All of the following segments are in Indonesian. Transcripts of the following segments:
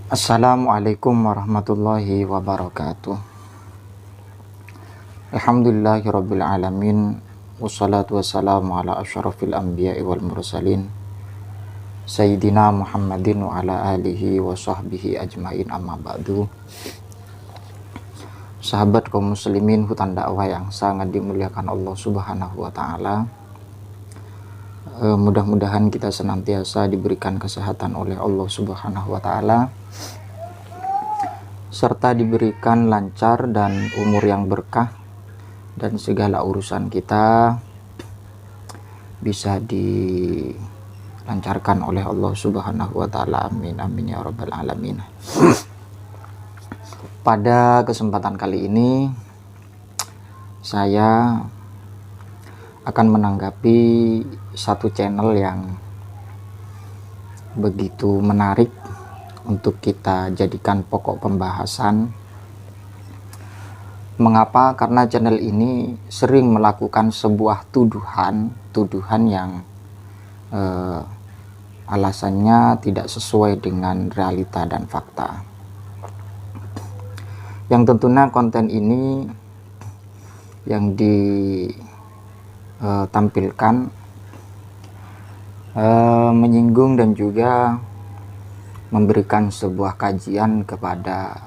Assalamualaikum warahmatullahi wabarakatuh. Alhamdulillahirabbil alamin. Wassalatu wassalamu ala asyrafil anbiya'i wal mursalin Sayyidina Muhammadin wa ala alihi wa sahbihi ajmain, amma ba'du. Sahabat kaum muslimin hutan dakwah yang sangat dimuliakan Allah Subhanahu wa taala. Mudah-mudahan kita senantiasa diberikan kesehatan oleh Allah Subhanahu wa taala, serta diberikan lancar dan umur yang berkah, dan segala urusan kita bisa dilancarkan oleh Allah Subhanahu wa taala. Amin amin ya rabbal alamin. Pada kesempatan kali ini saya akan menanggapi satu channel yang begitu menarik untuk kita jadikan pokok pembahasan. Mengapa? Karena channel ini sering melakukan sebuah tuduhan yang alasannya tidak sesuai dengan realita dan fakta. Yang tentunya konten ini yang ditampilkan menyinggung dan juga memberikan sebuah kajian kepada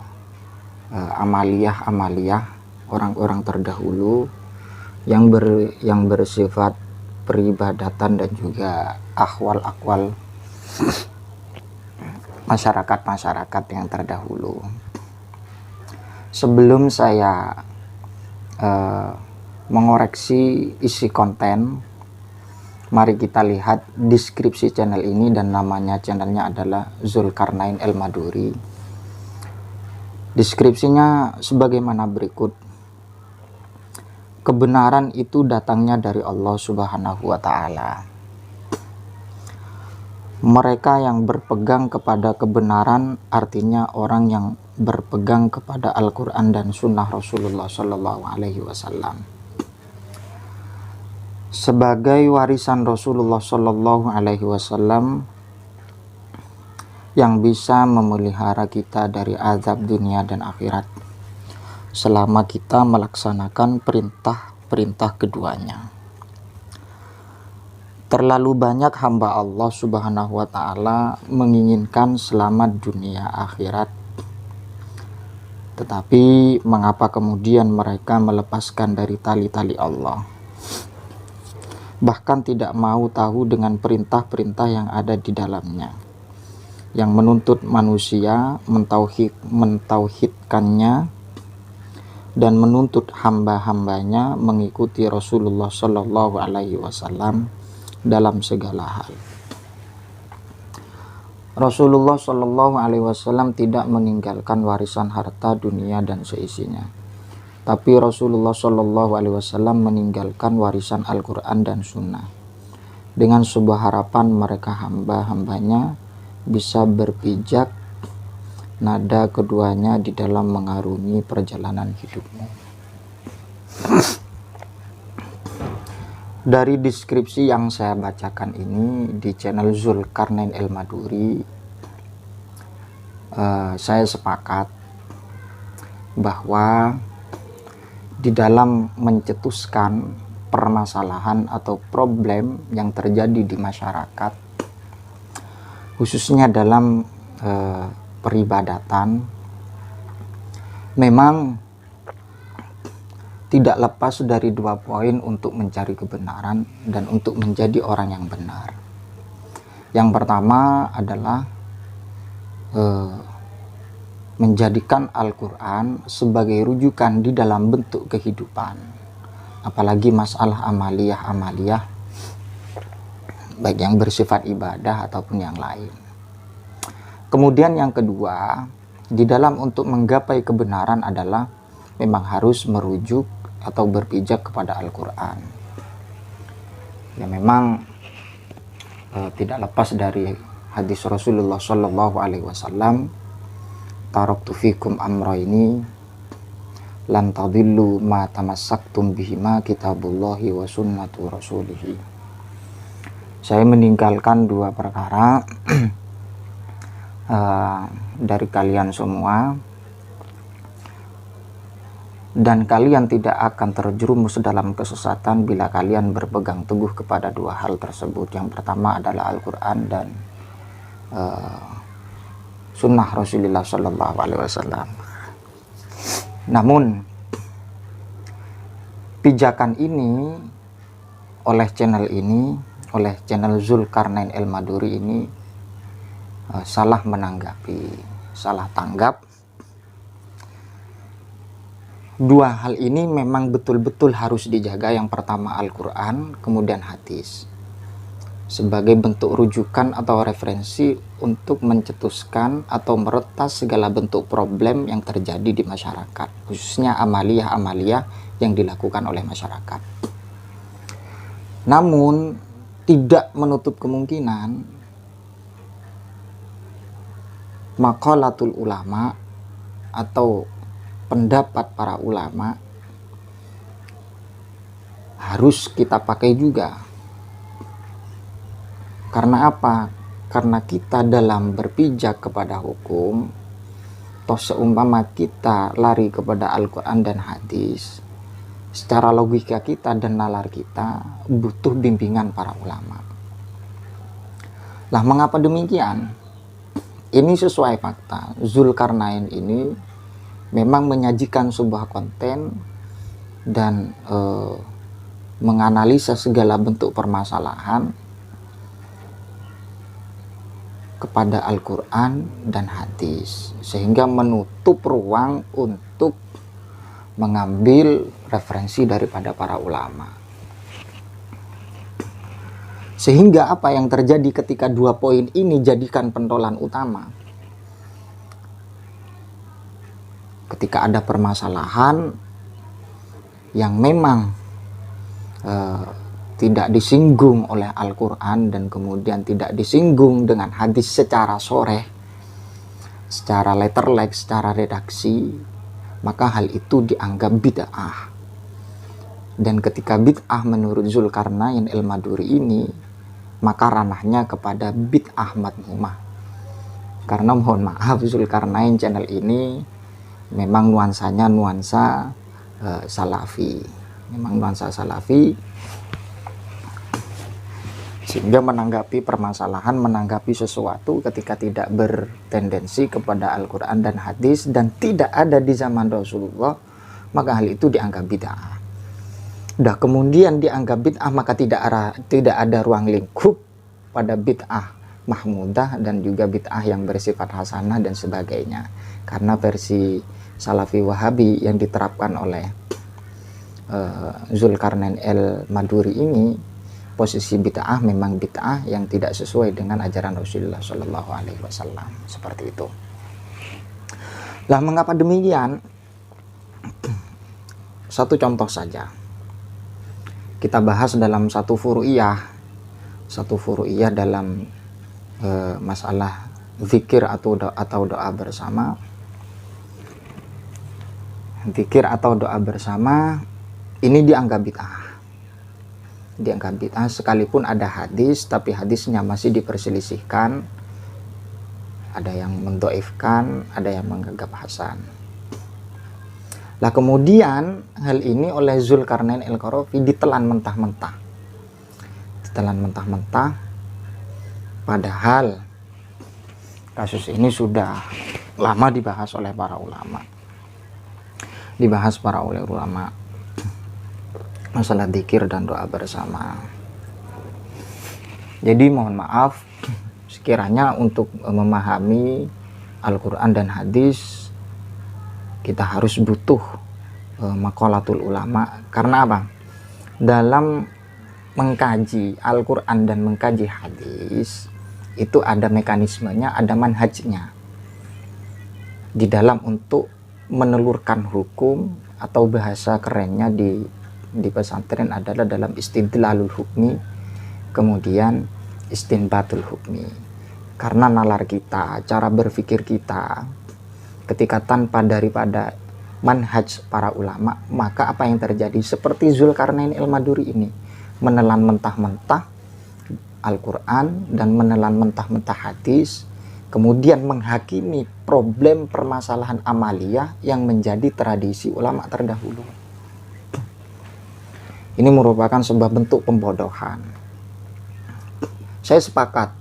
amaliyah orang-orang terdahulu yang bersifat peribadatan dan juga akwal masyarakat yang terdahulu. Sebelum saya mengoreksi isi konten, mari kita lihat deskripsi channel ini, dan channelnya adalah Zulkarnain El-Maduri. Deskripsinya sebagaimana berikut. Kebenaran itu datangnya dari Allah Subhanahu wa taala. Mereka yang berpegang kepada kebenaran artinya orang yang berpegang kepada Al-Quran dan Sunnah Rasulullah Sallallahu Alaihi Wasallam sebagai warisan Rasulullah Sallallahu Alaihi Wasallam yang bisa memelihara kita dari azab dunia dan akhirat selama kita melaksanakan perintah-perintah keduanya. Terlalu banyak hamba Allah Subhanahu wa taala menginginkan selamat dunia akhirat, tetapi mengapa kemudian mereka melepaskan dari tali-tali Allah, bahkan tidak mau tahu dengan perintah-perintah yang ada di dalamnya, yang menuntut manusia mentauhidkannya dan menuntut hamba-hambanya mengikuti Rasulullah Shallallahu Alaihi Wasallam dalam segala hal. Rasulullah Shallallahu Alaihi Wasallam tidak meninggalkan warisan harta dunia dan seisinya, tapi Rasulullah Shallallahu Alaihi Wasallam meninggalkan warisan Al-Quran dan Sunnah dengan sebuah harapan mereka hamba-hambanya bisa berpijak nada keduanya di dalam mengarungi perjalanan hidupmu. Dari deskripsi yang saya bacakan ini di channel Zulkarnain El-Maduri, saya sepakat bahwa di dalam mencetuskan permasalahan atau problem yang terjadi di masyarakat, khususnya dalam peribadatan, memang tidak lepas dari dua poin untuk mencari kebenaran dan untuk menjadi orang yang benar. Yang pertama adalah menjadikan Al-Quran sebagai rujukan di dalam bentuk kehidupan, apalagi masalah amaliyah baik yang bersifat ibadah ataupun yang lain. Kemudian yang kedua, di dalam untuk menggapai kebenaran adalah memang harus merujuk atau berpijak kepada Al-Quran. Ya, memang tidak lepas dari hadis Rasulullah Shallallahu Alaihi Wasallam, taraktu fikum amrayni lan tadillu ma tamassaktum bihima kitabullahi wa sunnatu rasulihi. Saya meninggalkan dua perkara dari kalian semua, dan kalian tidak akan terjerumus dalam kesesatan bila kalian berpegang teguh kepada dua hal tersebut. Yang pertama adalah Al-Quran dan sunnah Rasulullah Shallallahu Alaihi Wasallam. Namun pijakan ini oleh channel Zulkarnain El-Maduri ini salah menanggapi, salah tanggap. Dua hal ini memang betul-betul harus dijaga. Yang pertama Al-Quran, kemudian hadis, sebagai bentuk rujukan atau referensi untuk mencetuskan atau meretas segala bentuk problem yang terjadi di masyarakat, khususnya amaliyah-amaliyah yang dilakukan oleh masyarakat. Namun tidak menutup kemungkinan maqalatul ulama atau pendapat para ulama harus kita pakai juga. Karena apa? Karena kita dalam berpijak kepada hukum, toh seumpama kita lari kepada Al-Quran dan hadis, secara logika kita dan nalar kita butuh bimbingan para ulama. Lah, mengapa demikian? Ini sesuai fakta. Zulkarnain ini memang menyajikan sebuah konten dan menganalisa segala bentuk permasalahan kepada Al-Quran dan hadis, sehingga menutup ruang untuk mengambil referensi daripada para ulama. Sehingga apa yang terjadi ketika dua poin ini jadikan pentolan utama? Ketika ada permasalahan yang memang tidak disinggung oleh Al-Quran dan kemudian tidak disinggung dengan hadis secara soreh, secara letterlek, secara redaksi, maka hal itu dianggap bid'ah. Dan ketika bid'ah menurut Zulkarnain El-Maduri ini, maka ranahnya kepada bid'ah madmumah. Karena mohon maaf, Zulkarnain channel ini memang nuansanya nuansa salafi, memang nuansa salafi, sehingga menanggapi permasalahan, menanggapi sesuatu ketika tidak bertendensi kepada Al-Quran dan hadis dan tidak ada di zaman Rasulullah, maka hal itu dianggap bid'ah. Udah kemudian dianggap bid'ah, maka tidak ada ruang lingkup pada bid'ah mahmudah dan juga bid'ah yang bersifat hasanah dan sebagainya. Karena versi Salafi Wahabi yang diterapkan oleh Zulkarnain El-Maduri ini, posisi bid'ah memang bid'ah yang tidak sesuai dengan ajaran Rasulullah Shallallahu Alaihi Wasallam, seperti itu. Lah, mengapa demikian? Satu contoh saja. Kita bahas dalam satu furu'iyah dalam masalah zikir atau doa bersama. Zikir atau doa bersama ini dianggap bid'ah sekalipun ada hadis, tapi hadisnya masih diperselisihkan. Ada yang mendhaifkan, ada yang menganggap hasan. Lah, kemudian hal ini oleh Zulkarnain El-Qarafi ditelan mentah-mentah. Padahal kasus ini sudah lama dibahas oleh para ulama. Masalah zikir dan doa bersama. Jadi mohon maaf, sekiranya untuk memahami Al-Quran dan hadis kita harus butuh maqalatul ulama. Karena apa? Dalam mengkaji Al-Quran dan mengkaji hadis itu ada mekanismenya, ada manhajnya di dalam untuk menelurkan hukum, atau bahasa kerennya di pesantren adalah dalam istidlalul hukmi, kemudian istinbatul hukmi. Karena nalar kita, cara berpikir kita, ketika tanpa daripada manhaj para ulama, maka apa yang terjadi? Seperti Zulkarnain El-Maduri ini menelan mentah-mentah Al-Quran dan menelan mentah-mentah hadis, kemudian menghakimi problem permasalahan amaliyah yang menjadi tradisi ulama terdahulu. Ini merupakan sebuah bentuk pembodohan. Saya sepakat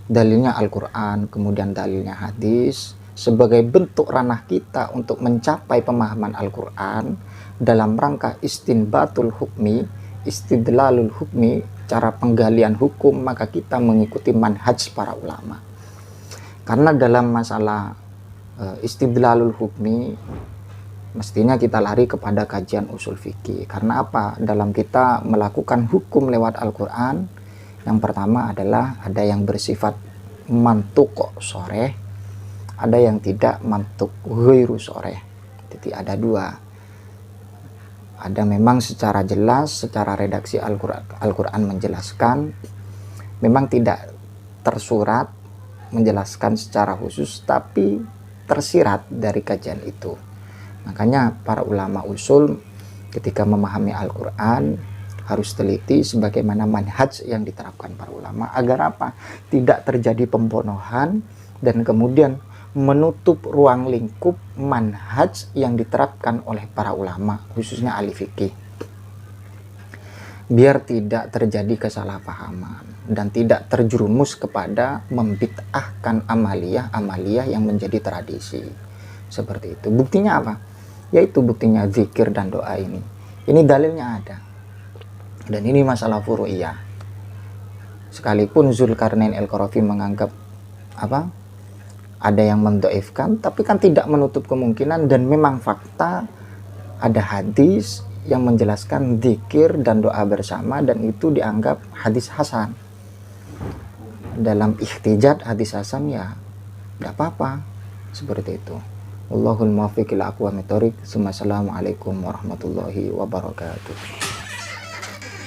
dalilnya Al-Quran, kemudian dalilnya hadis, sebagai bentuk ranah kita untuk mencapai pemahaman Al-Quran dalam rangka istinbatul hukmi, istidlalul hukmi, cara penggalian hukum, maka kita mengikuti manhaj para ulama. Karena dalam masalah istidlalul hukmi, mestinya kita lari kepada kajian usul fikih. Karena apa? Dalam kita melakukan hukum lewat Al-Quran, yang pertama adalah ada yang bersifat mantuk soreh, ada yang tidak mantuk ghairu soreh. Jadi ada dua. Ada memang secara jelas, secara redaksi Al-Quran menjelaskan, memang tidak tersurat menjelaskan secara khusus, tapi tersirat dari kajian itu. Makanya para ulama usul ketika memahami Al-Quran harus teliti sebagaimana manhaj yang diterapkan para ulama, agar apa? Tidak terjadi pembodohan dan kemudian menutup ruang lingkup manhaj yang diterapkan oleh para ulama, khususnya ahli fikih, biar tidak terjadi kesalahpahaman dan tidak terjerumus kepada membid'ahkan amaliyah yang menjadi tradisi seperti itu. Buktinya apa? Yaitu buktinya zikir dan doa ini. Ini dalilnya ada. Dan ini masalah furu'iyah. Sekalipun Zulkarnain Al-Qarafi menganggap apa? Ada yang mendoifkan, tapi kan tidak menutup kemungkinan, dan memang fakta ada hadis yang menjelaskan zikir dan doa bersama, dan itu dianggap hadis hasan. Dalam ikhtijat hadis hasan ya tidak apa-apa, seperti itu. Wallahul muwaffiq ila aqwamit thoriq. Assalamualaikum warahmatullahi wabarakatuh.